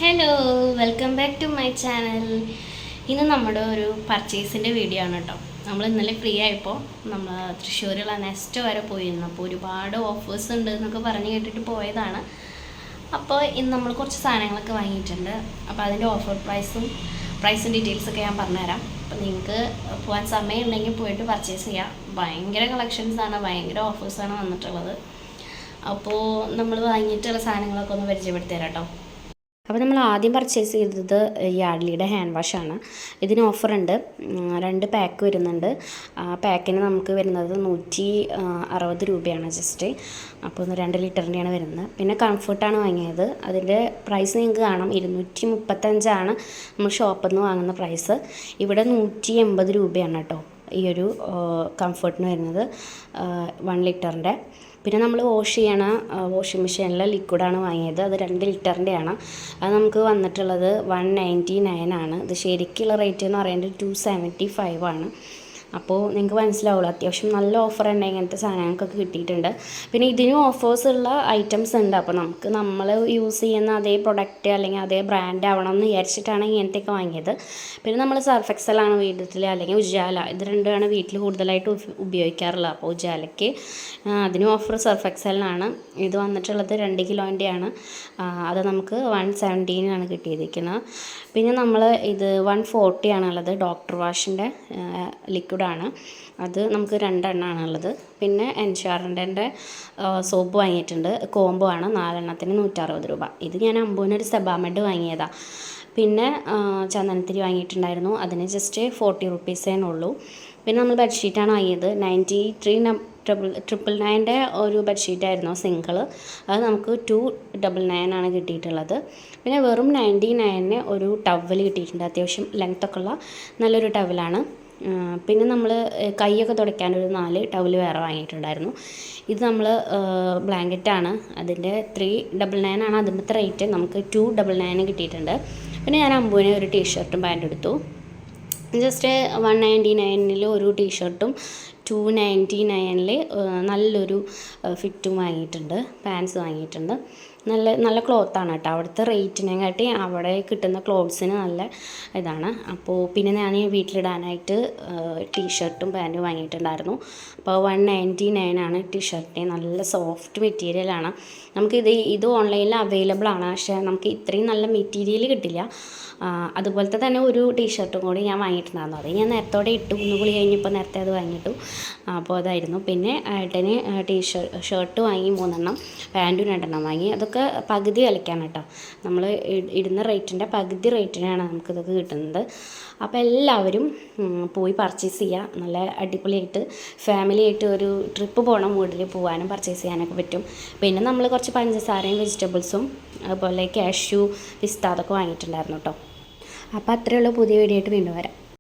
Hello, welcome back to my channel. ഇന്ന് നമ്മുടെ ഒരു പർച്ചേസിൻ്റെ വീഡിയോ ആണ് കേട്ടോ. നമ്മൾ ഇന്നലെ ഫ്രീ ആയപ്പോൾ നമ്മൾ തൃശ്ശൂരുള്ള നെസ്റ്റ് വരെ പോയിരുന്നു. അപ്പോൾ ഒരുപാട് ഓഫേഴ്സ് ഉണ്ട് എന്നൊക്കെ പറഞ്ഞ് കേട്ടിട്ട് പോയതാണ്. അപ്പോൾ ഇന്ന് നമ്മൾ കുറച്ച് സാധനങ്ങളൊക്കെ വാങ്ങിയിട്ടുണ്ട്. അപ്പോൾ അതിൻ്റെ ഓഫർ പ്രൈസും ഡീറ്റെയിൽസൊക്കെ ഞാൻ പറഞ്ഞുതരാം. അപ്പോൾ നിങ്ങൾക്ക് പോകാൻ സമയമുണ്ടെങ്കിൽ പോയിട്ട് പർച്ചേസ് ചെയ്യാം. ഭയങ്കര കളക്ഷൻസാണ്, ഭയങ്കര ഓഫേഴ്സാണ് വന്നിട്ടുള്ളത്. അപ്പോൾ നമ്മൾ വാങ്ങിയിട്ടുള്ള സാധനങ്ങളൊക്കെ ഒന്ന് പരിചയപ്പെടുത്തി തരാം കേട്ടോ. അപ്പോൾ നമ്മൾ ആദ്യം പർച്ചേസ് ചെയ്തത് യാഡ്ലിയുടെ ഹാൻഡ് വാഷാണ്. ഇതിന് ഓഫറുണ്ട്, 2 പാക്ക് വരുന്നുണ്ട്. പാക്കിന് നമുക്ക് വരുന്നത് 160 രൂപയാണ് ജസ്റ്റ്. അപ്പോൾ 2 ലിറ്ററിൻ്റെയാണ് വരുന്നത്. പിന്നെ കംഫർട്ടാണ് വാങ്ങിയത്. അതിൻ്റെ പ്രൈസ് നിങ്ങൾക്ക് കാണാം, 235 നമ്മൾ ഷോപ്പിൽ നിന്ന് വാങ്ങുന്ന പ്രൈസ്. ഇവിടെ 180 രൂപയാണ് കേട്ടോ ഈ ഒരു കംഫർട്ടിന് വരുന്നത്, 1 ലിറ്ററിൻ്റെ. പിന്നെ നമ്മൾ വാഷിംഗ് മെഷീനിലെ ലിക്വിഡാണ് വാങ്ങിയത്. അത് 2 ലിറ്ററിൻ്റെയാണ്. അത് നമുക്ക് വന്നിട്ടുള്ളത് 199 ഇത് ശരിക്കുള്ള റേറ്റ് എന്ന് പറയുന്നത് 275 അപ്പോൾ നിങ്ങൾക്ക് മനസ്സിലാവുള്ളൂ, അത്യാവശ്യം നല്ല ഓഫർ ഉണ്ട്. ഇങ്ങനത്തെ സാധനങ്ങൾക്കൊക്കെ കിട്ടിയിട്ടുണ്ട്. പിന്നെ ഇതിനും ഓഫേഴ്സ് ഉള്ള ഐറ്റംസ് ഉണ്ട്. അപ്പോൾ നമ്മൾ യൂസ് ചെയ്യുന്ന അതേ പ്രൊഡക്റ്റ് അല്ലെങ്കിൽ അതേ ബ്രാൻഡ് ആവണം എന്ന് വിചാരിച്ചിട്ടാണ് ഇങ്ങനത്തെയൊക്കെ വാങ്ങിയത്. പിന്നെ നമ്മൾ സർഫ് എക്സലാണ് വീട്ടിൽ, അല്ലെങ്കിൽ ഉജാല, ഇത് രണ്ടുമാണ് വീട്ടിൽ കൂടുതലായിട്ട് ഉപയോഗിക്കാറുള്ളത്. അപ്പോൾ ഉജാലയ്ക്ക് അതിനും ഓഫർ സർഫ് എക്സലിനാണ്. ഇത് വന്നിട്ടുള്ളത് 2 കിലോൻ്റെയാണ്. അത് നമുക്ക് 117 കിട്ടിയിരിക്കുന്നത്. പിന്നെ നമ്മൾ ഇത് 140 ആണുള്ളത്, ഡോക്ടർ വാഷിൻ്റെ ലിക്വിഡാണ്. അത് നമുക്ക് 2 ഉള്ളത്. പിന്നെ എൻഷാറിൻ്റെ സോപ്പ് വാങ്ങിയിട്ടുണ്ട്, കോംബോ ആണ്, 4 160 രൂപ. ഇത് ഞാൻ അമ്പൂനൊരു സെബാമെഡ് വാങ്ങിയതാണ്. പിന്നെ ചന്ദനത്തിരി വാങ്ങിയിട്ടുണ്ടായിരുന്നു, അതിന് ജസ്റ്റ് 40 റുപ്പീസേനുള്ളൂ. പിന്നെ നമ്മൾ ബെഡ്ഷീറ്റാണ് വാങ്ങിയത്, 93,999 ഒരു ബെഡ്ഷീറ്റായിരുന്നു സിംഗിള്. അത് നമുക്ക് 299 കിട്ടിയിട്ടുള്ളത്. പിന്നെ വെറും 99 ഒരു ടവൽ കിട്ടിയിട്ടുണ്ട്, അത്യാവശ്യം ലെങ്ത്തൊക്കെ ഉള്ള നല്ലൊരു ടവലാണ്. പിന്നെ നമ്മൾ കൈയൊക്കെ തുടയ്ക്കാനൊരു 4 ടവൽ വേറെ വാങ്ങിയിട്ടുണ്ടായിരുന്നു. ഇത് നമ്മൾ ബ്ലാങ്കറ്റാണ്, അതിൻ്റെ 399 അതിൻ്റെ റേറ്റ്. നമുക്ക് 299 കിട്ടിയിട്ടുണ്ട്. പിന്നെ ഞാൻ അമ്പൂന് ഒരു ടീഷർട്ടും പാൻറ്റും എടുത്തു. ജസ്റ്റ് 199 ഒരു ടീഷർട്ടും 299 നല്ലൊരു ഫിറ്റും വാങ്ങിയിട്ടുണ്ട്, പാൻസ് വാങ്ങിയിട്ടുണ്ട്. നല്ല ക്ലോത്താണ് കേട്ടോ. അവിടുത്തെ റേറ്റിനെക്കാട്ടി അവിടെ കിട്ടുന്ന ക്ലോത്ത്സിന് നല്ല ഇതാണ്. അപ്പോൾ പിന്നെ ഞാൻ വീട്ടിലിടാനായിട്ട് ടീഷർട്ടും പാൻറ്റും വാങ്ങിയിട്ടുണ്ടായിരുന്നു. അപ്പോൾ 199 ടീഷർട്ടിന്. നല്ല സോഫ്റ്റ് മെറ്റീരിയലാണ്. ഇത് ഓൺലൈനിൽ അവൈലബിൾ ആണ്, പക്ഷേ നമുക്ക് ഇത്രയും നല്ല മെറ്റീരിയൽ കിട്ടില്ല. അതുപോലത്തെ തന്നെ ഒരു ടീഷർട്ടും കൂടി ഞാൻ വാങ്ങിയിട്ടുണ്ടായിരുന്നു. അത് ഞാൻ നേരത്തോടെ ഇട്ടു, 3 കുളി കഴിഞ്ഞപ്പോൾ നേരത്തെ അത് വാങ്ങിയിട്ടു. അപ്പോൾ അതായിരുന്നു. പിന്നെ ഏട്ടന് ഷർട്ട് വാങ്ങി 3 പാൻറ്റും 2 വാങ്ങി. അതൊക്കെ പകുതി വിലയ്ക്കാണ് കേട്ടോ. നമ്മൾ ഇടുന്ന റേറ്റിൻ്റെ പകുതി റേറ്റിനാണ് നമുക്കിതൊക്കെ കിട്ടുന്നത്. അപ്പോൾ എല്ലാവരും പോയി പർച്ചേസ് ചെയ്യുക. നല്ല അടിപൊളിയായിട്ട് ഫാമിലിയായിട്ട് ഒരു ട്രിപ്പ് പോകണ മൂഡിൽ പോകാനും പർച്ചേസ് ചെയ്യാനൊക്കെ പറ്റും. പിന്നെ നമ്മൾ കുറച്ച് പഞ്ചസാരയും വെജിറ്റബിൾസും അതുപോലെ കാഷ്യൂ, പിസ്ത അതൊക്കെ വാങ്ങിയിട്ടുണ്ടായിരുന്നു കേട്ടോ. അപ്പോൾ അത്രയേ ഉള്ളൂ. പുതിയ വീഡിയോ ആയിട്ട് വീണ്ടും വരാം.